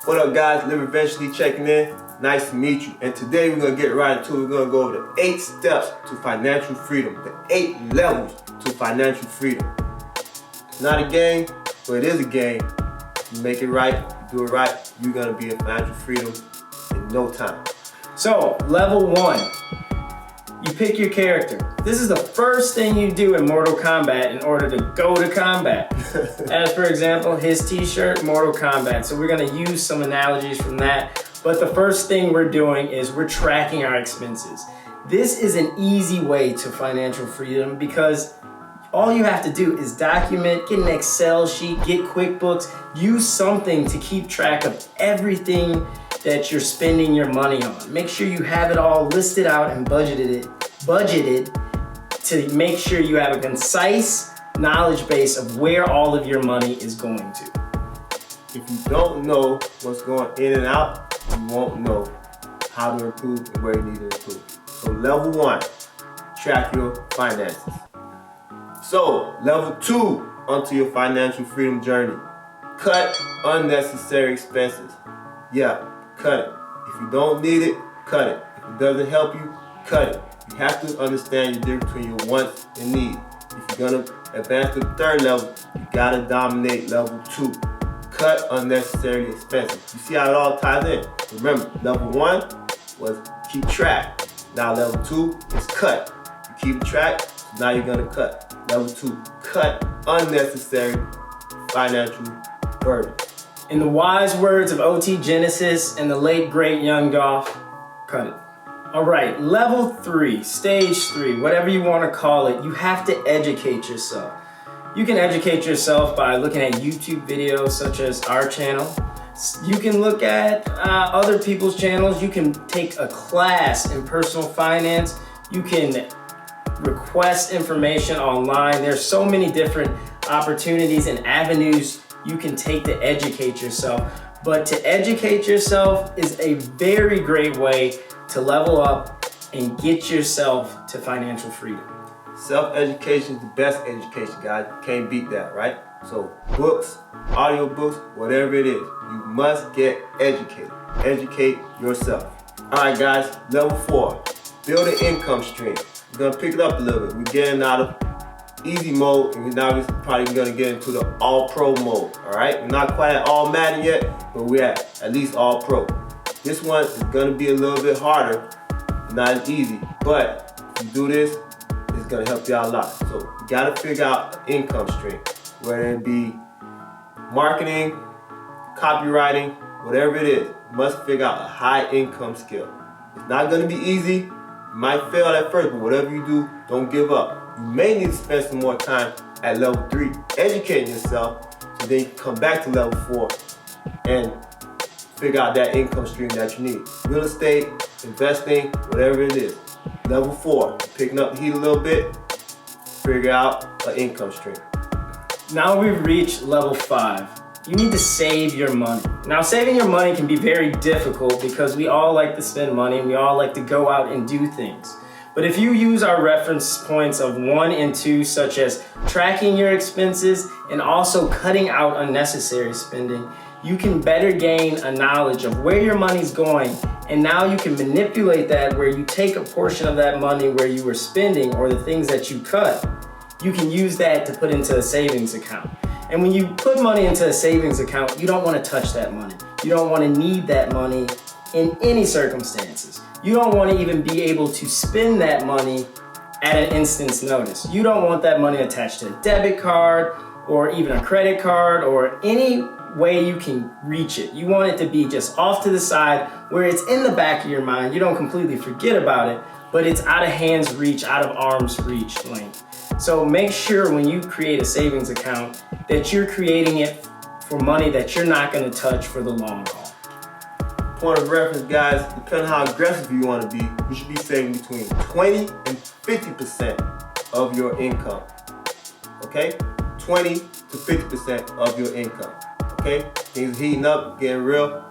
What up guys, Live Eventually checking in. Nice to meet you. And today we're going to get right into it. We're going to go over the 8 steps to financial freedom. The 8 levels to financial freedom. It's not a game, but it is a game. You make it right, you do it right, you're going to be in financial freedom in no time. So, level 1. You pick your character. This is the first thing you do in Mortal Kombat in order to go to combat. As for example, his t-shirt, Mortal Kombat. So we're gonna use some analogies from that. But the first thing we're doing is we're tracking our expenses. This is an easy way to financial freedom because all you have to do is document, get an Excel sheet, get QuickBooks, use something to keep track of everything that you're spending your money on. Make sure you have it all listed out and budgeted to make sure you have a concise knowledge base of where all of your money is going to. If you don't know what's going in and out, you won't know how to improve and where you need to improve. So level 1, track your finances. So level 2, onto your financial freedom journey. Cut unnecessary expenses. Yeah, cut it. If you don't need it, cut it. If it doesn't help you, cut it. You have to understand the difference between your wants and needs. If you're gonna advance to the 3rd level, you gotta dominate level 2. Cut unnecessary expenses. You see how it all ties in? Remember, level 1 was keep track. Now level 2 is cut. You keep track, so now you're gonna cut. Level 2, cut unnecessary financial burden. In the wise words of O.T. Genesis and the late great Young Goff, cut it. All right, level 3, stage 3, whatever you want to call it, you have to educate yourself. You can educate yourself by looking at YouTube videos such as our channel. You can look at other people's channels. You can take a class in personal finance. You can request information online. There's so many different opportunities and avenues you can take to educate yourself. But to educate yourself is a very great way to level up and get yourself to financial freedom. Self-education is the best education, guys. You can't beat that, right? So books, audio books, whatever it is, you must get educated. Educate yourself. All right, guys, level 4, build an income stream. We're gonna pick it up a little bit. We're getting out of easy mode, and now we're probably gonna get into the all pro mode. All right, we're not quite at all Madden yet, but we're at least all pro. This one is gonna be a little bit harder, not as easy, but if you do this, it's gonna help you out a lot. So you gotta figure out an income stream, whether it be marketing, copywriting, whatever it is. You must figure out a high income skill. It's not gonna be easy. You might fail at first, but whatever you do, don't give up. You may need to spend some more time at level 3 educating yourself, so then you can come back to level 4 and figure out that income stream that you need. Real estate, investing, whatever it is. Level 4, picking up the heat a little bit, figure out an income stream. Now we've reached level 5. You need to save your money. Now saving your money can be very difficult because we all like to spend money and we all like to go out and do things. But if you use our reference points of 1 and 2, such as tracking your expenses and also cutting out unnecessary spending, you can better gain a knowledge of where your money's going, and now you can manipulate that where you take a portion of that money where you were spending or the things that you cut. You can use that to put into a savings account. And when you put money into a savings account, you don't want to touch that money. You don't want to need that money in any circumstances. You don't want to even be able to spend that money at an instant's notice. You don't want that money attached to a debit card or even a credit card or any way you can reach it. You want it to be just off to the side where it's in the back of your mind. You don't completely forget about it, but it's out of hand's reach, out of arm's reach length. So make sure when you create a savings account that you're creating it for money that you're not going to touch for the long haul. Point of reference, guys, depending on how aggressive you want to be, you should be saving between 20 and 50% of your income. Okay? 20 to 50% of your income. Okay? Things heating up, getting real.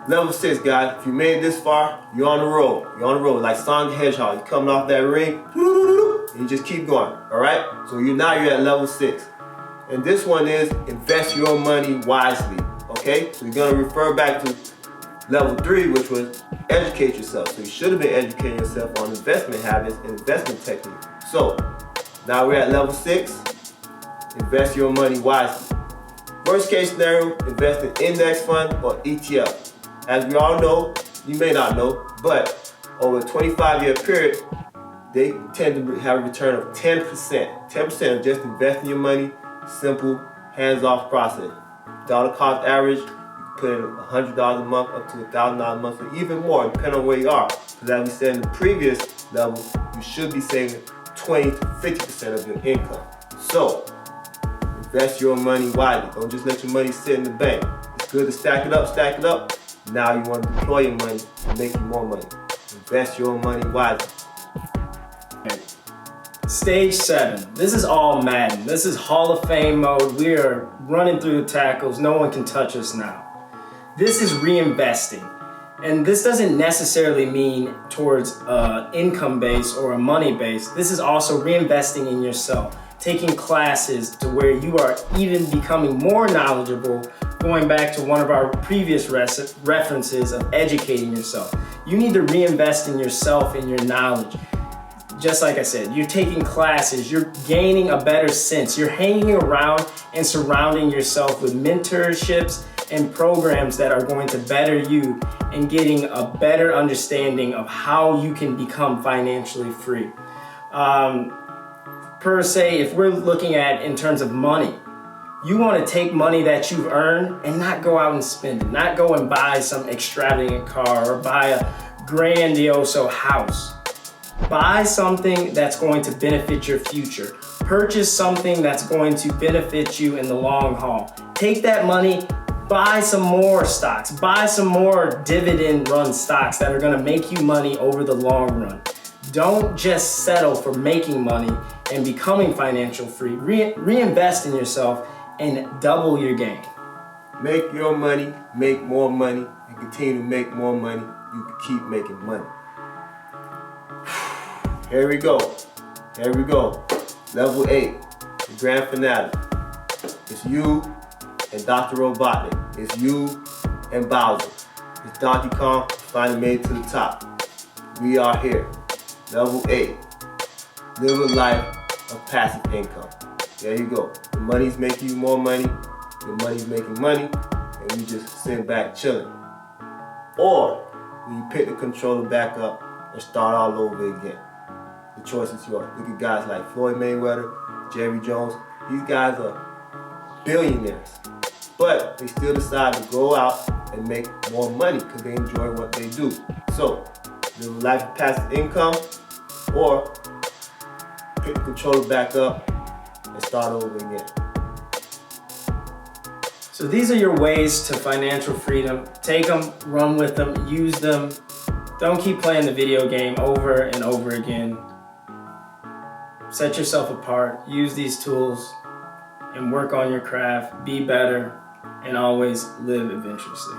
Level 6, guys, if you made it this far, you're on the road. You're on the road, like Sonic the Hedgehog. You're coming off that ring, and you just keep going, all right? So now you're at level 6. And this one is invest your money wisely, Okay, so you're gonna refer back to level 3, which was educate yourself. So you should have been educating yourself on investment habits and investment techniques. So now we're at level 6, invest your money wisely. Worst case scenario, invest in index fund or ETF. As we all know, you may not know, but over a 25-year period, they tend to have a return of 10%. 10% of just investing your money, simple, hands-off process. Dollar cost average, you can put in $100 a month up to $1,000 a month, or even more, depending on where you are. Because as we said in the previous level, you should be saving 20 to 50% of your income. So, invest your money wisely. Don't just let your money sit in the bank. It's good to stack it up. Now you want to deploy your money and make you more money. Invest your money wisely. Stage 7. This is all Madden. This is Hall of Fame mode. We are running through the tackles. No one can touch us now. This is reinvesting. And this doesn't necessarily mean towards income base or a money base. This is also reinvesting in yourself, taking classes to where you are even becoming more knowledgeable, going back to one of our previous references of educating yourself. You need to reinvest in yourself and your knowledge. Just like I said, you're taking classes, you're gaining a better sense, you're hanging around and surrounding yourself with mentorships and programs that are going to better you and getting a better understanding of how you can become financially free. Per se, if we're looking at in terms of money, you want to take money that you've earned and not go out and spend it, not go and buy some extravagant car or buy a grandiose house. Buy something that's going to benefit your future. Purchase something that's going to benefit you in the long haul. Take that money, buy some more stocks, buy some more dividend run stocks that are going to make you money over the long run. Don't just settle for making money and becoming financial free. Reinvest in yourself and double your gain. Make your money, make more money, and continue to make more money. You can keep making money. Here we go. Level 8, the grand finale. It's you and Dr. Robotnik. It's you and Bowser. It's Donkey Kong finally made it to the top. We are here. Level 8, live a life of passive income. There you go. The money's making you more money. The money's making money. And you just sit back chilling. Or when you pick the controller back up and start all over again. The choice is yours. Look at guys like Floyd Mayweather, Jerry Jones. These guys are billionaires. But they still decide to go out and make more money because they enjoy what they do. So, live a life of passive income, or pick the controller back up and start over again. So these are your ways to financial freedom. Take them, run with them, use them. Don't keep playing the video game over and over again. Set yourself apart, use these tools, and work on your craft, be better, and always live adventurously.